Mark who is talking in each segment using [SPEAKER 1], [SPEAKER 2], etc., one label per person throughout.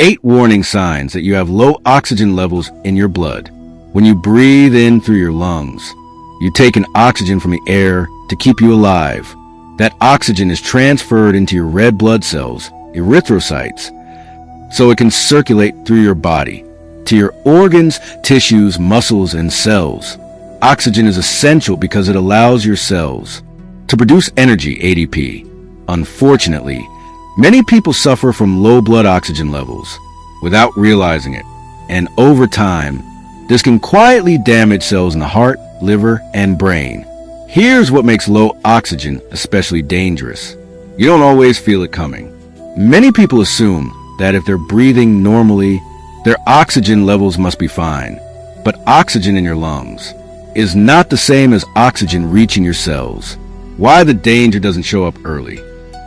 [SPEAKER 1] 8 warning signs that you have low oxygen levels in your blood. When you breathe in through your lungs, you take in oxygen from the air to keep you alive. That oxygen is transferred into your red blood cells, erythrocytes, so it can circulate through your body, to your organs, tissues, muscles, and cells. Oxygen is essential because it allows your cells to produce energy, ATP. Unfortunately, many people suffer from low blood oxygen levels without realizing it, and over time, this can quietly damage cells in the heart, liver, and brain. Here's what makes low oxygen especially dangerous. You don't always feel it coming. Many people assume that if they're breathing normally, their oxygen levels must be fine. But oxygen in your lungs is not the same as oxygen reaching your cells. Why the danger doesn't show up early.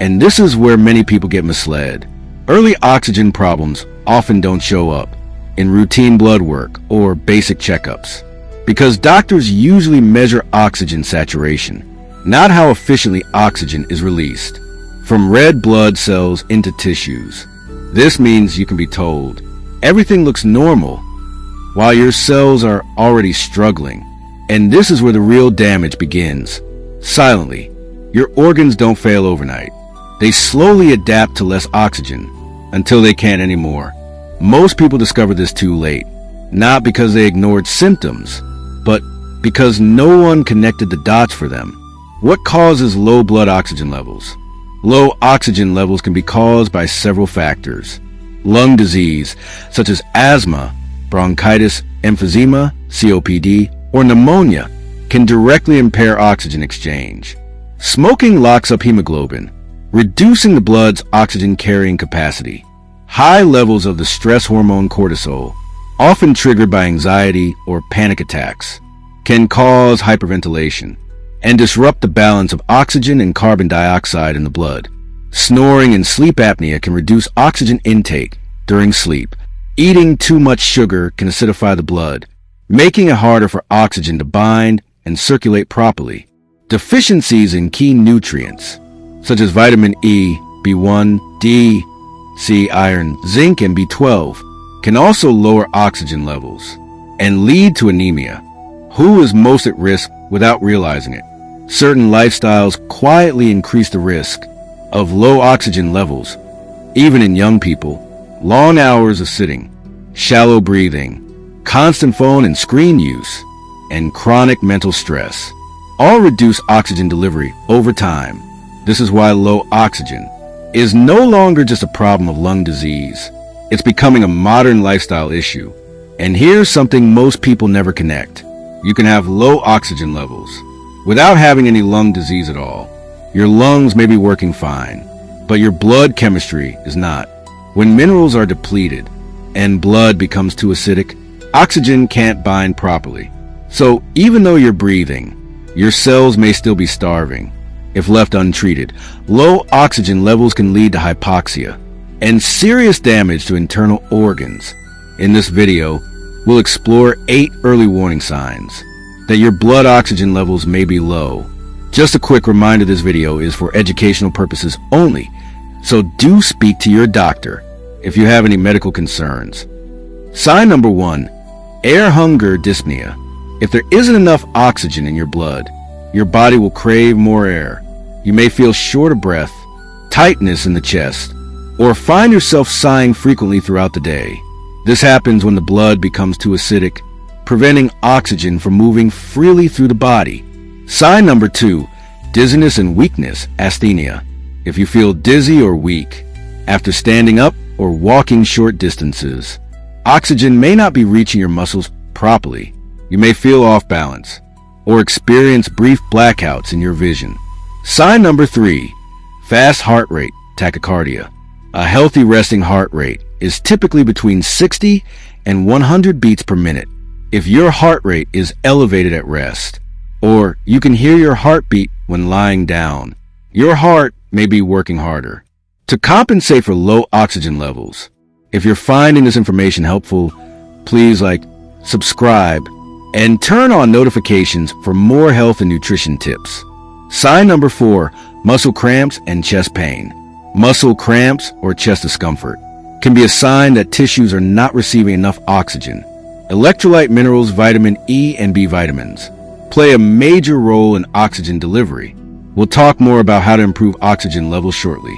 [SPEAKER 1] And this is where many people get misled. Early oxygen problems often don't show up in routine blood work or basic checkups, because doctors usually measure oxygen saturation, not how efficiently oxygen is released from red blood cells into tissues. This means you can be told everything looks normal while your cells are already struggling. And this is where the real damage begins. Silently, your organs don't fail overnight. They slowly adapt to less oxygen until they can't anymore. Most people discover this too late, not because they ignored symptoms, but because no one connected the dots for them. What causes low blood oxygen levels? Low oxygen levels can be caused by several factors. Lung disease, such as asthma, bronchitis, emphysema, COPD, or pneumonia, can directly impair oxygen exchange. Smoking locks up hemoglobin, reducing the blood's oxygen carrying capacity. High levels of the stress hormone cortisol, often triggered by anxiety or panic attacks, can cause hyperventilation and disrupt the balance of oxygen and carbon dioxide in the blood. Snoring and sleep apnea can reduce oxygen intake during sleep. Eating too much sugar can acidify the blood, making it harder for oxygen to bind and circulate properly. Deficiencies in key nutrients, such as vitamin E, B1, D, C, iron, zinc, and B12, can also lower oxygen levels and lead to anemia. Who is most at risk without realizing it? Certain lifestyles quietly increase the risk of low oxygen levels, even in young people. Long hours of sitting, shallow breathing, constant phone and screen use, and chronic mental stress all reduce oxygen delivery over time. This is why low oxygen is no longer just a problem of lung disease. It's becoming a modern lifestyle issue. And here's something most people never connect. You can have low oxygen levels without having any lung disease at all. Your lungs may be working fine, but your blood chemistry is not. When minerals are depleted and blood becomes too acidic, oxygen can't bind properly. So even though you're breathing, your cells may still be starving. If left untreated, low oxygen levels can lead to hypoxia and serious damage to internal organs. In this video, we'll explore 8 early warning signs that your blood oxygen levels may be low. Just a quick reminder, this video is for educational purposes only, so do speak to your doctor if you have any medical concerns. Sign number 1, air hunger dyspnea. If there isn't enough oxygen in your blood, your body will crave more air. You may feel short of breath, tightness in the chest, or find yourself sighing frequently throughout the day. This happens when the blood becomes too acidic, preventing oxygen from moving freely through the body. Sign number 2, dizziness and weakness, asthenia. If you feel dizzy or weak after standing up or walking short distances, oxygen may not be reaching your muscles properly. You may feel off balance or experience brief blackouts in your vision. Sign number 3, fast heart rate, tachycardia. A healthy resting heart rate is typically between 60 and 100 beats per minute. If your heart rate is elevated at rest, or you can hear your heartbeat when lying down, your heart may be working harder. To compensate for low oxygen levels, if you're finding this information helpful, please subscribe, and turn on notifications for more health and nutrition tips. Sign number 4, muscle cramps and chest pain. Muscle cramps or chest discomfort can be a sign that tissues are not receiving enough oxygen. Electrolyte minerals, vitamin E and B vitamins, play a major role in oxygen delivery. We'll talk more about how to improve oxygen levels shortly.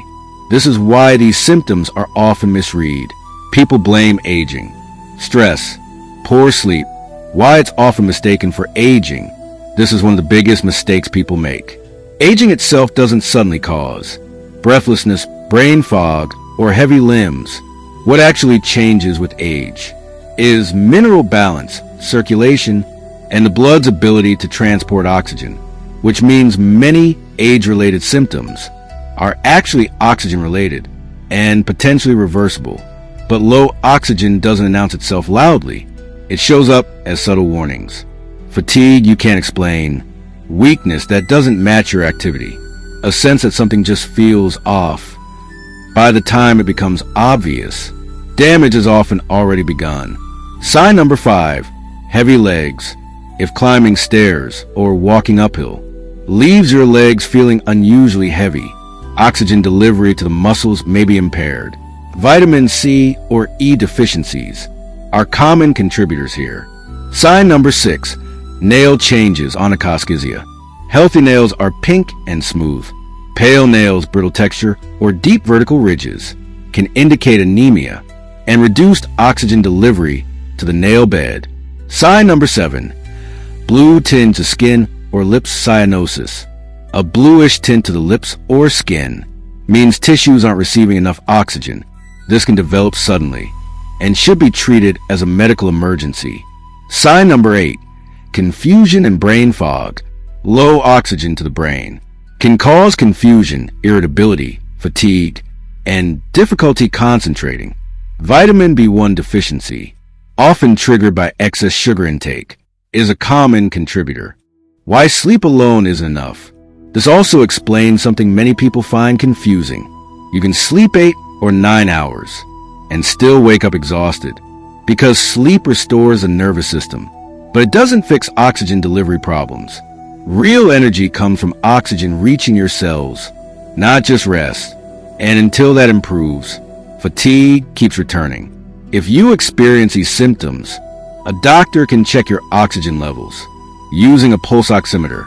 [SPEAKER 1] This is why these symptoms are often misread. People blame aging, stress, poor sleep, why it's often mistaken for aging. This is one of the biggest mistakes people make. Aging itself doesn't suddenly cause breathlessness, brain fog, or heavy limbs. What actually changes with age is mineral balance, circulation, and the blood's ability to transport oxygen, which means many age-related symptoms are actually oxygen-related and potentially reversible. But low oxygen doesn't announce itself loudly. It shows up as subtle warnings. Fatigue you can't explain, weakness that doesn't match your activity, a sense that something just feels off. By the time it becomes obvious, damage has often already begun. Sign number 5, heavy legs. If climbing stairs or walking uphill leaves your legs feeling unusually heavy, oxygen delivery to the muscles may be impaired. Vitamin C or E deficiencies are common contributors here. Sign number 6, nail changes, Anonychia. Healthy nails are pink and smooth. Pale nails, brittle texture, or deep vertical ridges can indicate anemia and reduced oxygen delivery to the nail bed. Sign number 7, blue tinge to skin or lips, cyanosis. A bluish tint to the lips or skin means tissues aren't receiving enough oxygen. This can develop suddenly and should be treated as a medical emergency. Sign number 8, confusion and brain fog. Low oxygen to the brain can cause confusion, irritability, fatigue, and difficulty concentrating. Vitamin B1 deficiency, often triggered by excess sugar intake, is a common contributor. Why sleep alone isn't enough. This also explains something many people find confusing. You can sleep 8 or 9 hours and still wake up exhausted because sleep restores the nervous system, but it doesn't fix oxygen delivery problems. Real energy comes from oxygen reaching your cells, not just rest. And until that improves, fatigue keeps returning. If you experience these symptoms, a doctor can check your oxygen levels using a pulse oximeter.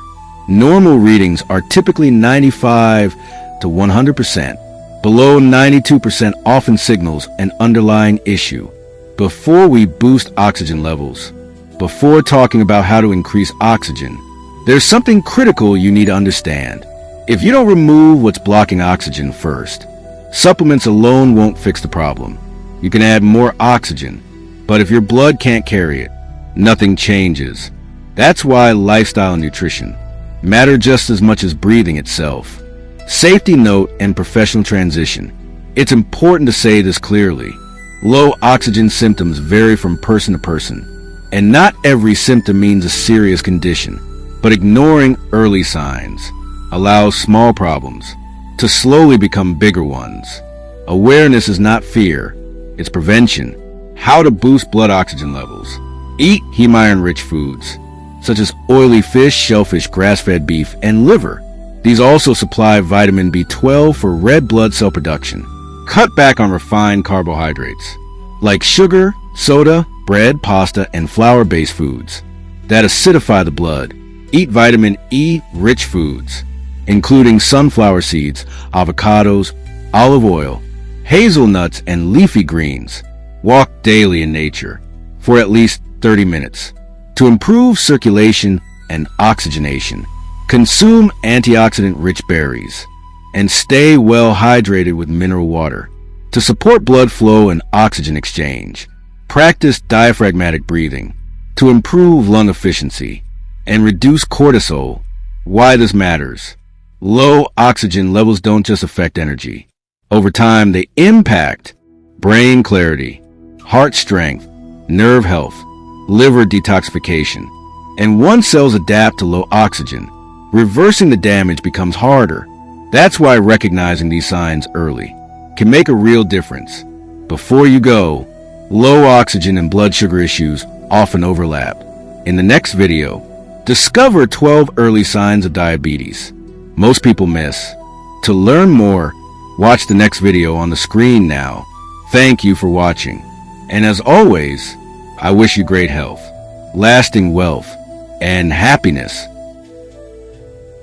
[SPEAKER 1] Normal readings are typically 95 to 100%. Below 92% often signals an underlying issue. Before we boost oxygen levels, before talking about how to increase oxygen, there's something critical you need to understand. If you don't remove what's blocking oxygen first, supplements alone won't fix the problem. You can add more oxygen, but if your blood can't carry it, nothing changes. That's why lifestyle and nutrition matter just as much as breathing itself. Safety note and professional transition. It's important to say this clearly. Low oxygen symptoms vary from person to person, and not every symptom means a serious condition. But ignoring early signs allows small problems to slowly become bigger ones. Awareness is not fear, it's prevention. How to boost blood oxygen levels. Eat heme iron-rich foods, such as oily fish, shellfish, grass-fed beef, and liver. These also supply vitamin B12 for red blood cell production. Cut back on refined carbohydrates, like sugar, soda, bread, pasta, and flour-based foods that acidify the blood. Eat vitamin E-rich foods, including sunflower seeds, avocados, olive oil, hazelnuts, and leafy greens. Walk daily in nature for at least 30 minutes. To improve circulation and oxygenation, consume antioxidant-rich berries and stay well hydrated with mineral water. To support blood flow and oxygen exchange, practice diaphragmatic breathing to improve lung efficiency and reduce cortisol. Why this matters. Low oxygen levels don't just affect energy. Over time, they impact brain clarity, heart strength, nerve health, liver detoxification. And once cells adapt to low oxygen, reversing the damage becomes harder. That's why recognizing these signs early can make a real difference. Before you go, low oxygen and blood sugar issues often overlap. In the next video, discover 12 early signs of diabetes most people miss. To learn more, watch the next video on the screen now. Thank you for watching. And as always, I wish you great health, lasting wealth, and happiness